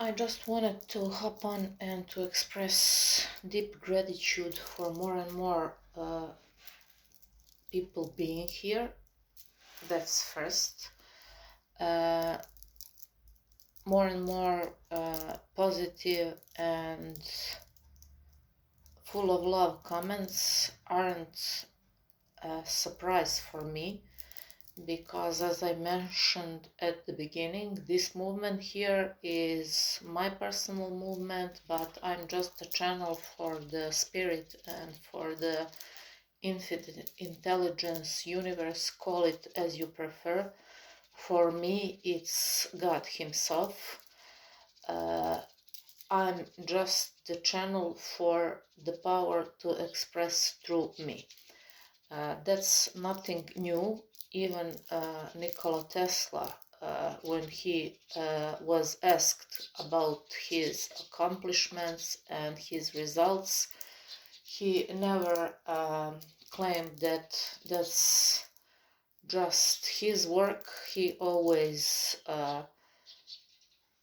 I just wanted to hop on and to express deep gratitude for more and more people being here. That's first. Uh, More and more positive and full of love comments aren't a surprise for me, because as I mentioned at the beginning, this movement here is my personal movement, but I'm just a channel for the spirit and for the infinite intelligence, universe, call it as you prefer. For me, it's God Himself. I'm just the channel for the power to express through me. That's nothing new. Even Nikola Tesla, when he was asked about his accomplishments and his results, he never claimed that that's just his work. He always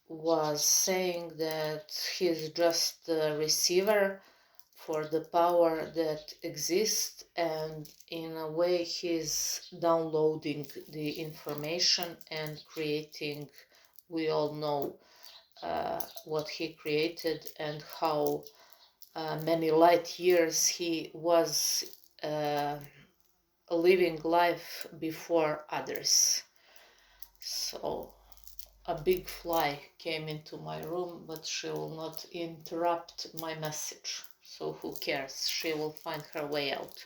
was saying that he's just the receiver for the power that exists, and in a way he's downloading the information and creating, we all know what he created and how many light years he was living life before others. So a big fly came into my room, but she will not interrupt my message. So who cares? She will find her way out.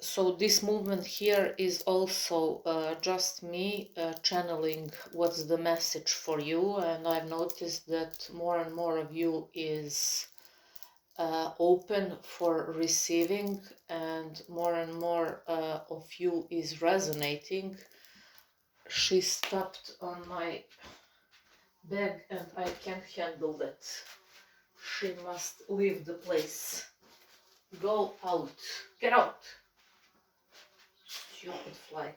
So this movement here is also just me channeling what's the message for you, and I've noticed that more and more of you is open for receiving, and more of you is resonating. She stopped on my bag and I can't handle that. She must leave the place. Go out. Get out. Stupid fly.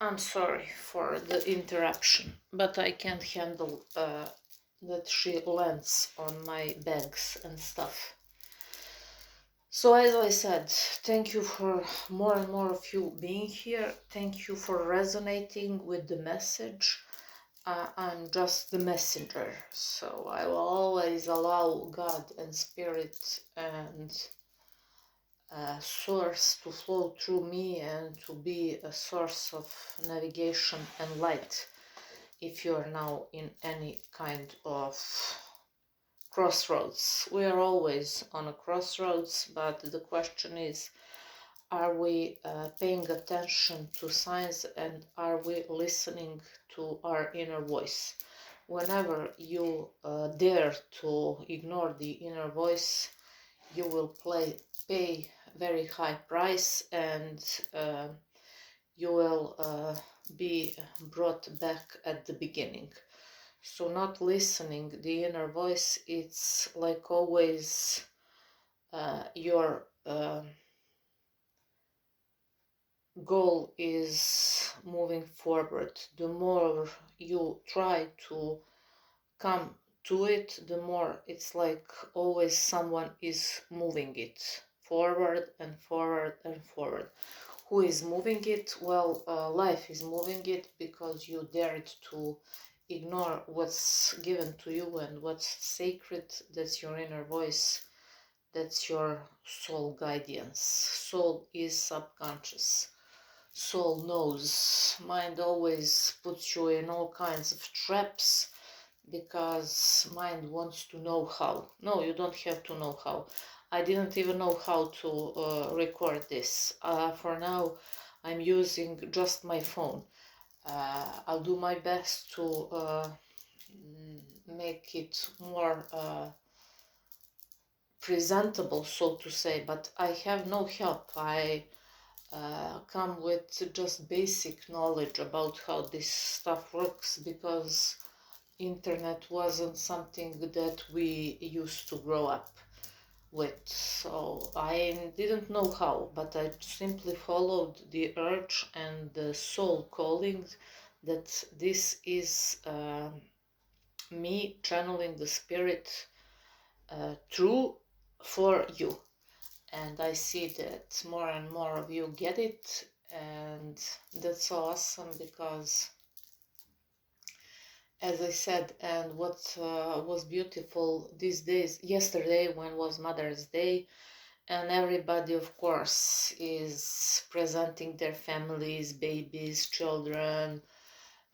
I'm sorry for the interruption, but I can't handle that she lands on my bags and stuff. So as I said, thank you for more and more of you being here. Thank you for resonating with the message. I'm just the messenger, so I will always allow God and Spirit and source to flow through me and to be a source of navigation and light if you are now in any kind of crossroads. We are always on a crossroads, but the question is, are we paying attention to signs, and are we listening to our inner voice? Whenever you dare to ignore the inner voice, you will pay very high price, and you will be brought back at the beginning. So not listening the inner voice, it's like always your goal is moving forward. The more you try to come to it, the more it's like always someone is moving it forward and forward and forward. Who is moving it? Well, life is moving it because you dared to ignore what's given to you and what's sacred. That's your inner voice. That's your soul guidance. Soul is subconscious. Soul knows. Mind always puts you in all kinds of traps because mind wants to know how. No, you don't have to know how. I didn't even know how to record this. For now, I'm using just my phone. I'll do my best to make it more presentable, so to say, but I have no help. I come with just basic knowledge about how this stuff works because internet wasn't something that we used to grow up with. So I didn't know how, but I simply followed the urge and the soul calling that this is me channeling the spirit through for you. And I see that more and more of you get it, and that's so awesome because, as I said, and what was beautiful these days, yesterday when was Mother's Day, and everybody, of course, is presenting their families, babies, children,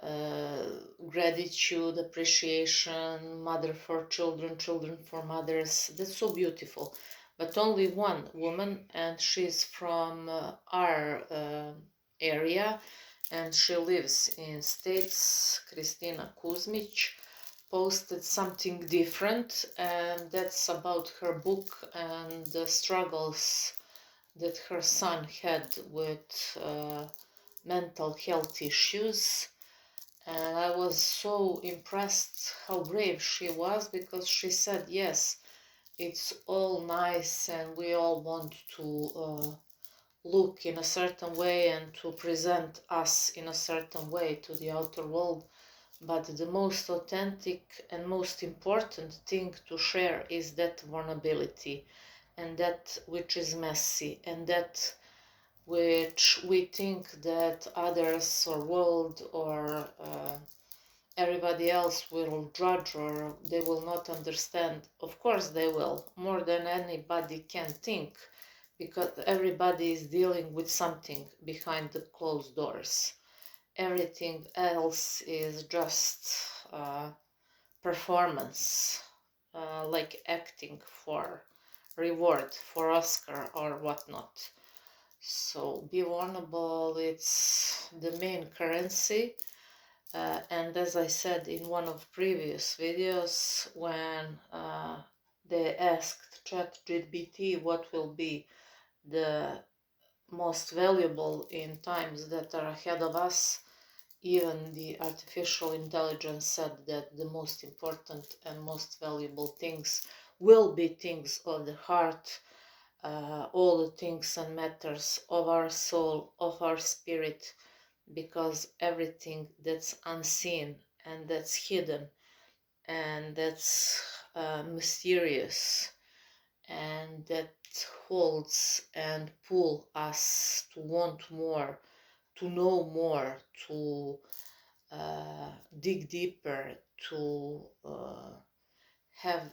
uh, gratitude, appreciation, mother for children, children for mothers. That's so beautiful. But only one woman, and she's from our area, and she lives in States, Kristina Kuzmic, posted something different, and that's about her book and the struggles that her son had with mental health issues. And I was so impressed how brave she was, because she said, yes, it's all nice and we all want to look in a certain way and to present us in a certain way to the outer world. But the most authentic and most important thing to share is that vulnerability, and that which is messy, and that which we think that others or world or everybody else will judge or they will not understand. Of course they will, more than anybody can think, because everybody is dealing with something behind the closed doors. Everything else is just performance, like acting for reward, for Oscar or whatnot. So be vulnerable, it's the main currency. And as I said in one of previous videos, when they asked ChatGPT what will be the most valuable in times that are ahead of us, even the artificial intelligence said that the most important and most valuable things will be things of the heart, all the things and matters of our soul, of our spirit, because everything that's unseen and that's hidden and that's mysterious and that holds and pull us to want more, to know more, to dig deeper, to have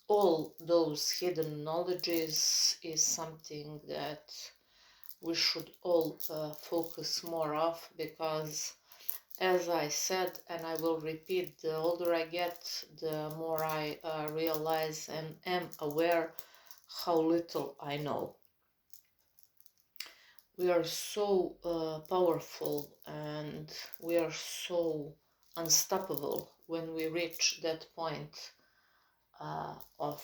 all those hidden knowledges is something that we should all focus more of, because as I said, and I will repeat, the older I get, the more I realize and am aware how little I know. We are so powerful and we are so unstoppable when we reach that point of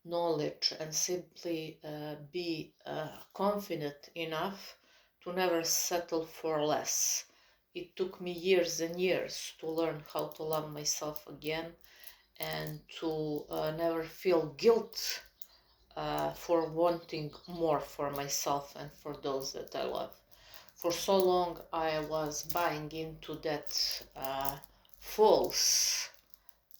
knowledge and simply be confident enough to never settle for less. It took me years and years to learn how to love myself again and to never feel guilt for wanting more for myself and for those that I love. For so long I was buying into that false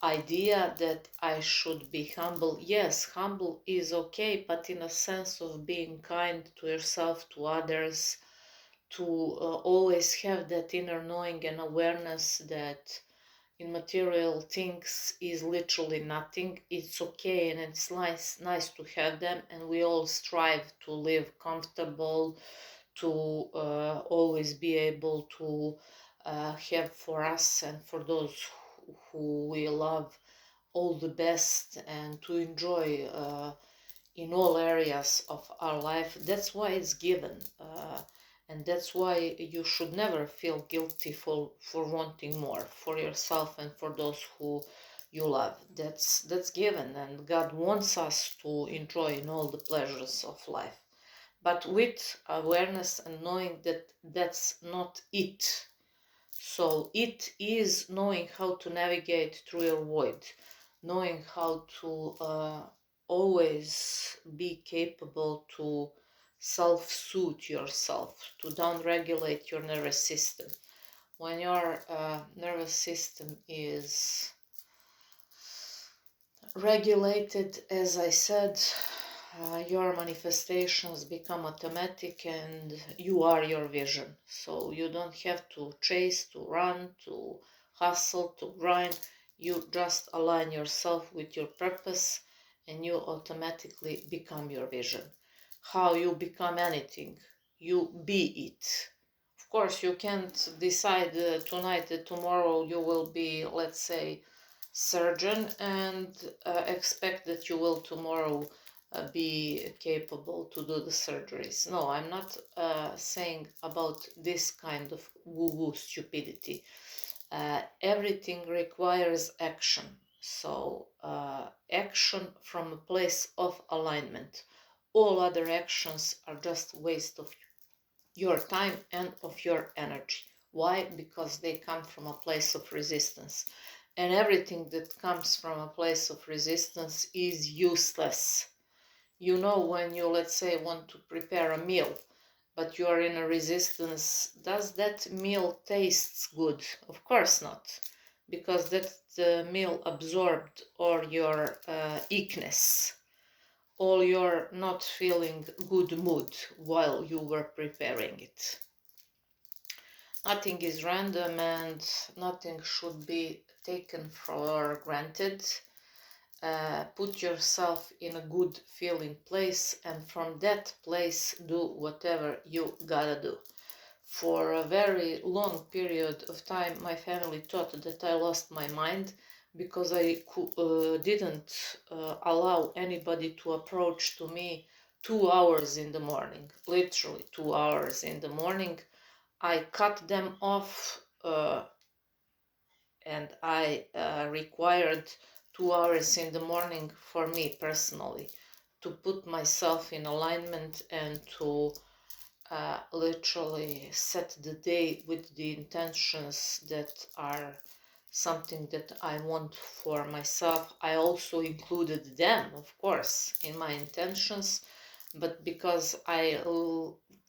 idea that I should be humble. Yes, humble is okay, but in a sense of being kind to yourself, to others, to always have that inner knowing and awareness that in material things is literally nothing. It's okay and it's nice to have them, and we all strive to live comfortable, to always be able to have for us and for those who we love all the best, and to enjoy in all areas of our life. That's why it's given. And that's why you should never feel guilty for wanting more for yourself and for those who you love. That's given, and God wants us to enjoy in all the pleasures of life, but with awareness and knowing that that's not it. So it is knowing how to navigate through your void, knowing how to always be capable to self-soothe yourself, to down-regulate your nervous system. When your nervous system is regulated, as I said, your manifestations become automatic and you are your vision. So you don't have to chase, to run, to hustle, to grind. You just align yourself with your purpose and you automatically become your vision. How you become anything, you be it. Of course, you can't decide tonight that tomorrow you will be, let's say, surgeon and expect that you will tomorrow be capable to do the surgeries. No, I'm not saying about this kind of woo-woo stupidity. Everything requires action. So action from a place of alignment. All other actions are just waste of your time and of your energy. Why? Because they come from a place of resistance. And everything that comes from a place of resistance is useless. You know, when you, let's say, want to prepare a meal, but you are in a resistance, does that meal taste good? Of course not, because that meal absorbed all your ickness, all your not feeling good mood while you were preparing it. Nothing is random and nothing should be taken for granted. Put yourself in a good feeling place and from that place do whatever you gotta do. For a very long period of time my family thought that I lost my mind because I didn't allow anybody to approach to me 2 hours in the morning, literally 2 hours in the morning. I cut them off and I required 2 hours in the morning for me personally to put myself in alignment and to literally set the day with the intentions that are something that I want for myself. I also included them, of course, in my intentions, but because I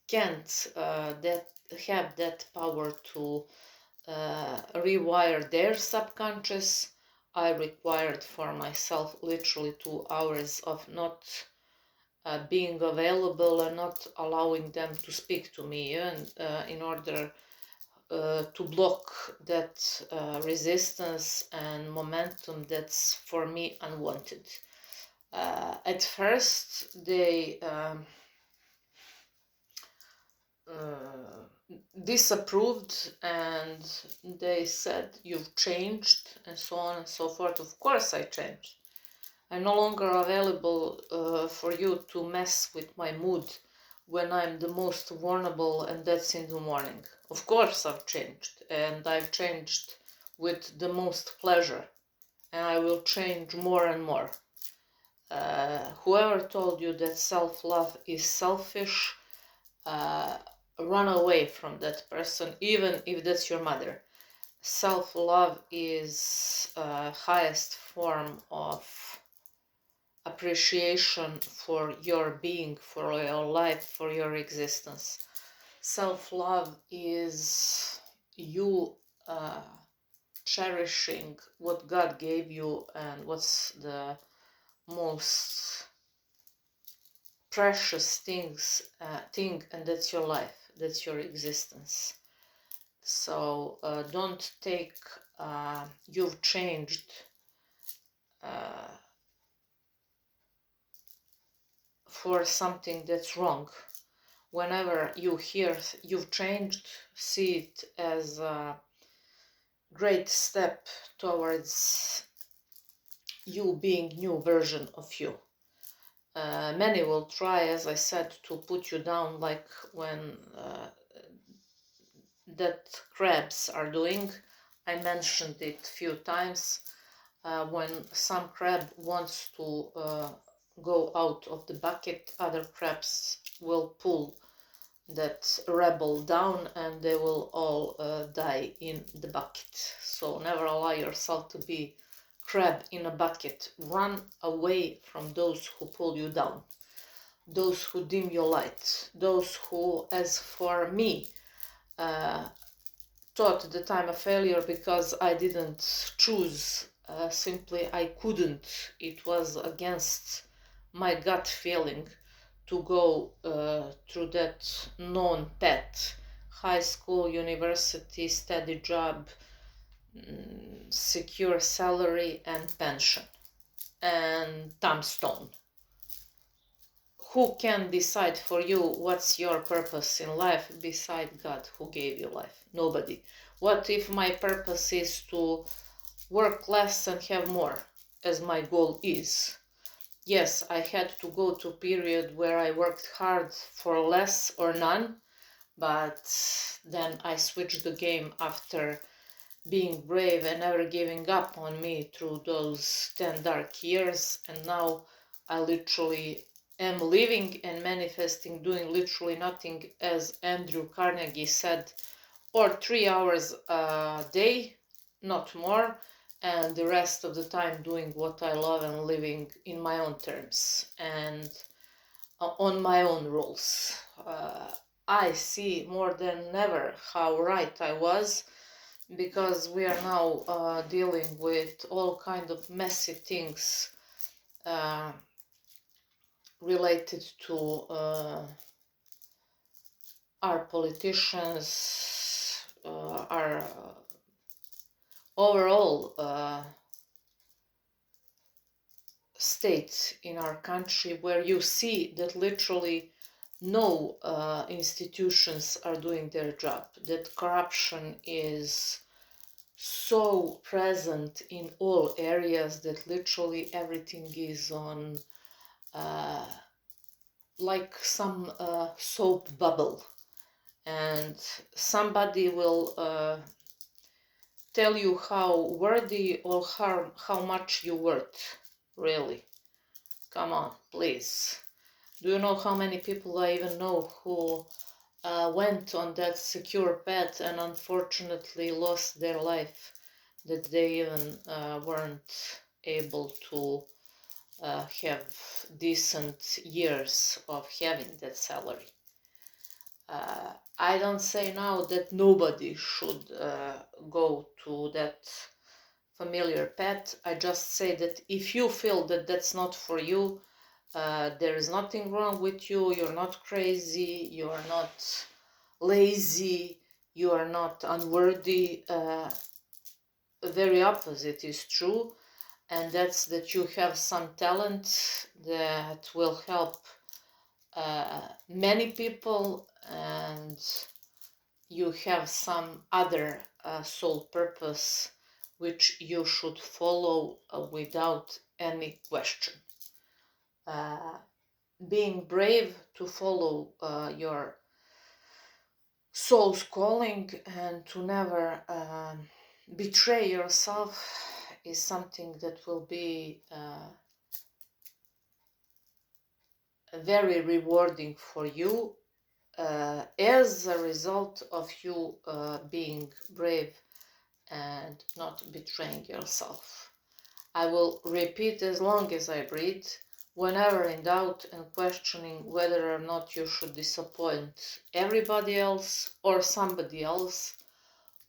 can't have that power to rewire their subconscious, I required for myself literally 2 hours of not being available and not allowing them to speak to me, and in order to block that resistance and momentum that's for me unwanted. At first they disapproved and they said you've changed and so on and so forth. Of course I changed. I'm no longer available for you to mess with my mood when I'm the most vulnerable, and that's in the morning. Of course I've changed, and I've changed with the most pleasure, and I will change more and more. Whoever told you that self-love is selfish, run away from that person, even if that's your mother. Self-love is highest form of appreciation for your being, for your life, for your existence. Self-love is you cherishing what God gave you and what's the most precious thing, and that's your life, that's your existence. So don't take you've changed for something that's wrong. Whenever you hear you've changed, see it as a great step towards you being new version of you. Many will try, as I said, to put you down, like when that crabs are doing. I mentioned it a few times. When some crab wants to go out of the bucket, other crabs will pull that rebel down, and they will all die in the bucket. So never allow yourself to be crab in a bucket. Run away from those who pull you down, those who dim your light, those who, as for me, thought that I'm a failure because I didn't choose. Simply, I couldn't. It was against my gut feeling to go through that known path: high school, university, steady job, secure salary and pension, and tombstone. Who can decide for you what's your purpose in life beside God who gave you life? Nobody. What if my purpose is to work less and have more, as my goal is? Yes, I had to go to a period where I worked hard for less or none, but then I switched the game after being brave and never giving up on me through those 10 dark years, and now I literally am living and manifesting, doing literally nothing, as Andrew Carnegie said, or 3 hours a day, not more, and the rest of the time doing what I love and living in my own terms and on my own rules. I see more than ever how right I was, because we are now dealing with all kind of messy things related to our politicians, our overall state in our country, where you see that literally no institutions are doing their job, that corruption is so present in all areas, that literally everything is on like some soap bubble, and somebody will tell you how worthy or how much you worth. Really, come on, please. Do you know how many people I even know who went on that secure path and unfortunately lost their life, that they even weren't able to have decent years of having that salary? I don't say now that nobody should go to that familiar path. I just say that if you feel that that's not for you, there is nothing wrong with you. You're not crazy. You are not lazy. You are not unworthy. The very opposite is true, and that's that you have some talent that will help many people, and you have some other soul purpose which you should follow without any question. Being brave to follow your soul's calling and to never betray yourself is something that will be very rewarding for you as a result of you being brave and not betraying yourself. I will repeat as long as I breathe: whenever in doubt and questioning whether or not you should disappoint everybody else or somebody else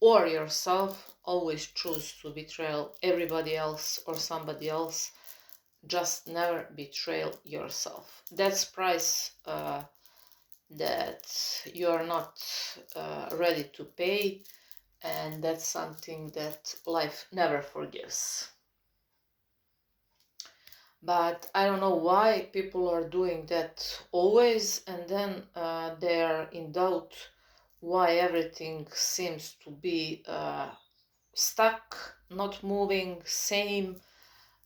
or yourself, always choose to betray everybody else or somebody else. Just never betray yourself. That's price that you are not ready to pay, and that's something that life never forgives. But I don't know why people are doing that always, and then they are in doubt why everything seems to be stuck, not moving, same.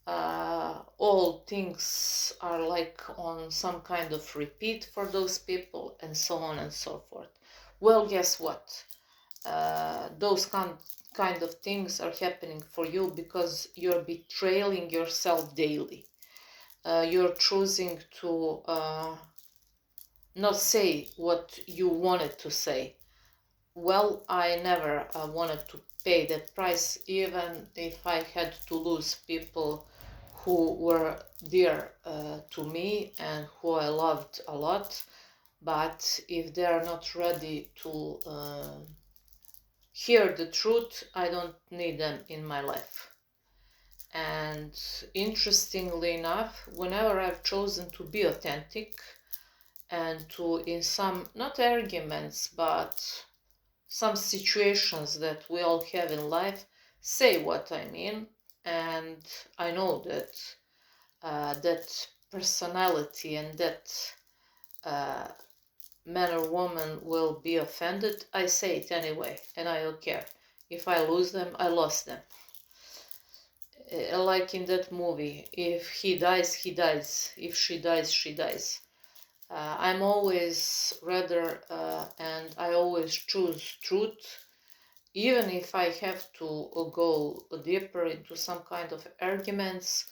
All things are like on some kind of repeat for those people, and so on and so forth. Well, guess what? Those kind of things are happening for you because you're betraying yourself daily. You're choosing to not say what you wanted to say. Well, I never wanted to pay that price, even if I had to lose people who were dear to me and who I loved a lot. But if they are not ready to hear the truth, I don't need them in my life. And interestingly enough, whenever I've chosen to be authentic and to, in some, not arguments, but some situations that we all have in life, say what I mean, and I know that that personality and that uh, man or woman will be offended, I say it anyway, and I don't care. If I lose them, I lost them. Like in that movie, if he dies, he dies. If she dies, she dies. I'm always rather, and I always choose truth, even if I have to go deeper into some kind of arguments,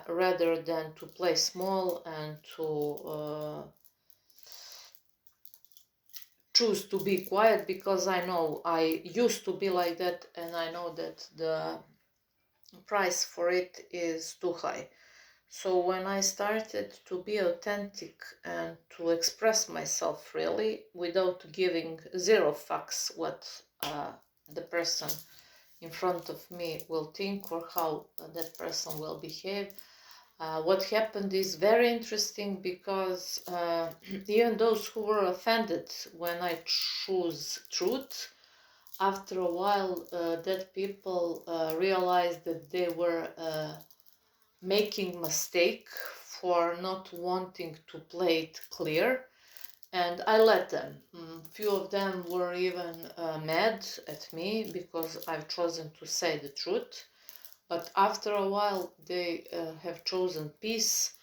rather than to play small and to choose to be quiet, because I know I used to be like that, and I know that the price for it is too high. So when I started to be authentic and to express myself really without giving zero fucks what the person in front of me will think or how that person will behave, what happened is very interesting, because even those who were offended when I choose truth, after a while that people realized that they were making mistake for not wanting to play it clear, and I let them. Few of them were even mad at me because I've chosen to say the truth, but after a while they have chosen peace,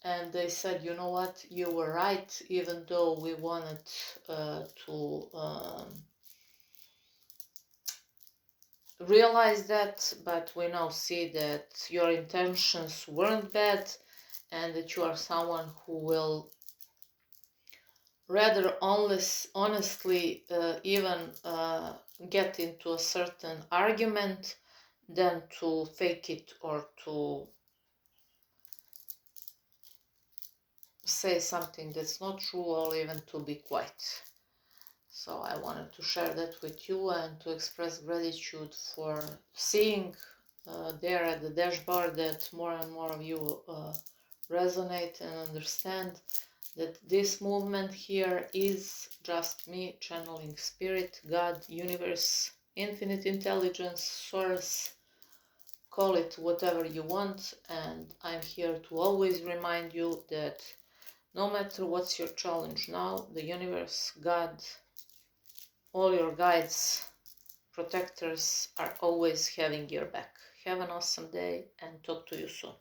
and they said, you know what, you were right, even though we wanted to realize that, but we now see that your intentions weren't bad, and that you are someone who will rather honestly even get into a certain argument than to fake it or to say something that's not true or even to be quiet. So I wanted to share that with you and to express gratitude for seeing there at the dashboard that more and more of you resonate and understand that this movement here is just me channeling spirit, God, universe, infinite intelligence, source, call it whatever you want, and I'm here to always remind you that no matter what's your challenge now, the universe, God, all your guides, protectors are always having your back. Have an awesome day and talk to you soon.